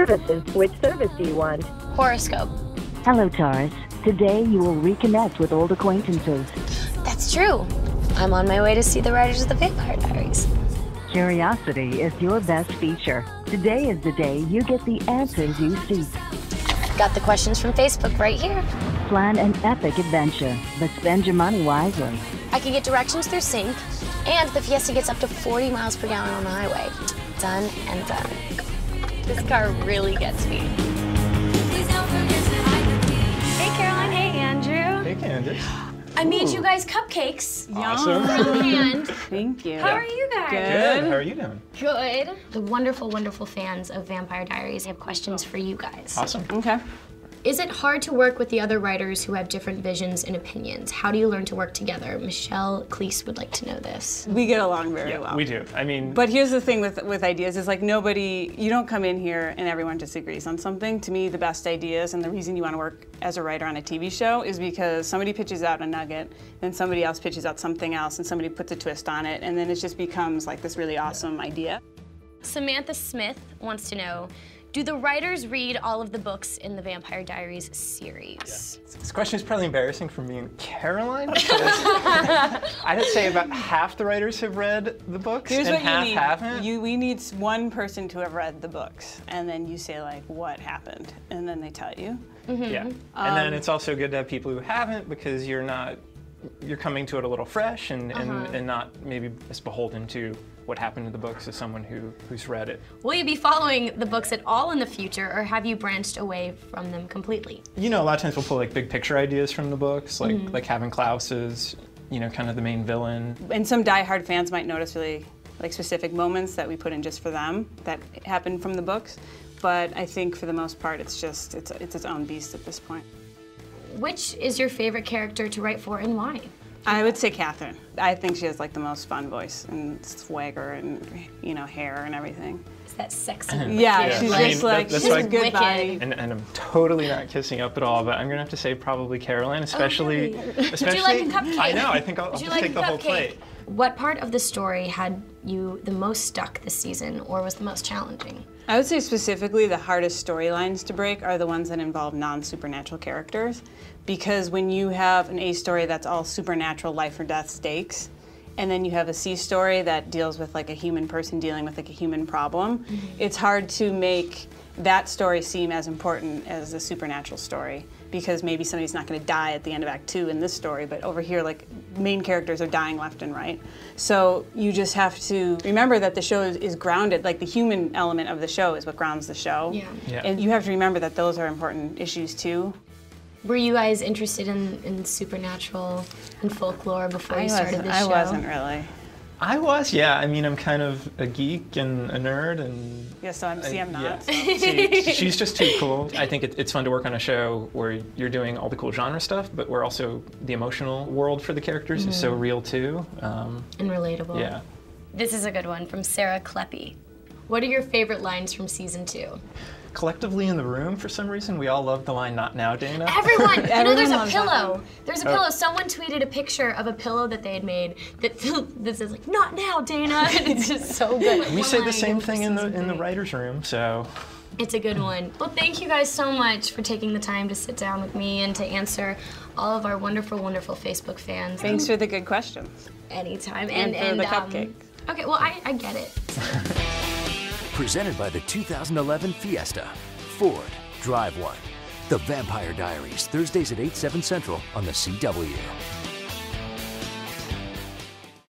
services. Which service do you want? Horoscope. Hello, Taurus. Today you will reconnect with old acquaintances. That's true. I'm on my way to see the writers of the Vampire Diaries. Curiosity is your best feature. Today is the day you get the answers you seek. Got the questions from Facebook right here. Plan an epic adventure, but spend your money wisely. I can get directions through Sync, and the Fiesta gets up to 40 miles per gallon on the highway. Done and done. This car really gets me. Hey, Caroline. Hey, Andrew. Hey, Candice. I made you guys cupcakes. Awesome. From hand. Thank you. How are you guys? Good. How are you doing? Good. The wonderful, wonderful fans of Vampire Diaries have questions for you guys. Awesome. Okay. Is it hard to work with the other writers who have different visions and opinions? How do you learn to work together? Michelle Cleese would like to know this. We get along very well. We do. I mean, But here's the thing with ideas is like you don't come in here and everyone disagrees on something. To me, the best ideas and the reason you want to work as a writer on a TV show is because somebody pitches out a nugget, then somebody else pitches out something else, and somebody puts a twist on it, and then it just becomes like this really awesome idea. Samantha Smith wants to know, do the writers read all of the books in the Vampire Diaries series? this question is probably embarrassing for me and Caroline because I'd say about half the writers have read the books Here's and what half you need. haven't. We need one person to have read the books, and then you say like, what happened? And then they tell you. Yeah. And then it's also good to have people who haven't because you're coming to it a little fresh and not maybe as beholden to what happened in the books as someone who's read it. Will you be following the books at all in the future, or have you branched away from them completely? You know, a lot of times we'll pull like big picture ideas from the books, like having Klaus as, you know, kind of the main villain. And some diehard fans might notice really like specific moments that we put in just for them that happened from the books. But I think for the most part, it's its own beast at this point. Which is your favorite character to write for and why? I would say Catherine. I think she has like the most fun voice and swagger and, you know, hair and everything. Is that sexy? Yeah, she's just like, she's a good body. And I'm totally not kissing up at all, but I'm gonna have to say probably Caroline, especially. Would you like a cupcake? I know. I think I'll just take the whole plate. What part of the story had you the most stuck this season, or was the most challenging? I would say specifically the hardest storylines to break are the ones that involve non-supernatural characters, because when you have an A story that's all supernatural life or death stakes, and then you have a C story that deals with like a human person dealing with like a human problem, it's hard to make that story seem as important as the supernatural story, because maybe somebody's not going to die at the end of Act 2 in this story, but over here, like, main characters are dying left and right. So you just have to remember that the show is grounded, like the human element of the show is what grounds the show. Yeah. And you have to remember that those are important issues too. Were you guys interested in supernatural and folklore before you started this show? I wasn't really. I was, yeah. I mean, I'm kind of a geek and a nerd, and yeah. So I'm not. Yeah. See, she's just too cool. I think it's fun to work on a show where you're doing all the cool genre stuff, but where also the emotional world for the characters is so real too. And relatable. Yeah. This is a good one from Sarah Kleppy. What are your favorite lines from season 2? Collectively in the room, for some reason, we all love the line, "Not now, Dana." Everyone! You know, there's a loves that pillow. one. There's a pillow. Someone tweeted a picture of a pillow that they had made that says like, "Not now, Dana." And it's just so good. We say the same thing in the writer's room, so. It's a good one. Well, thank you guys so much for taking the time to sit down with me and to answer all of our wonderful, wonderful Facebook fans. Thanks for the good questions. Anytime. And for the cupcake. Okay, well, I get it. Presented by the 2011 Fiesta. Ford, drive one. The Vampire Diaries, Thursdays at 8, 7 Central on the CW.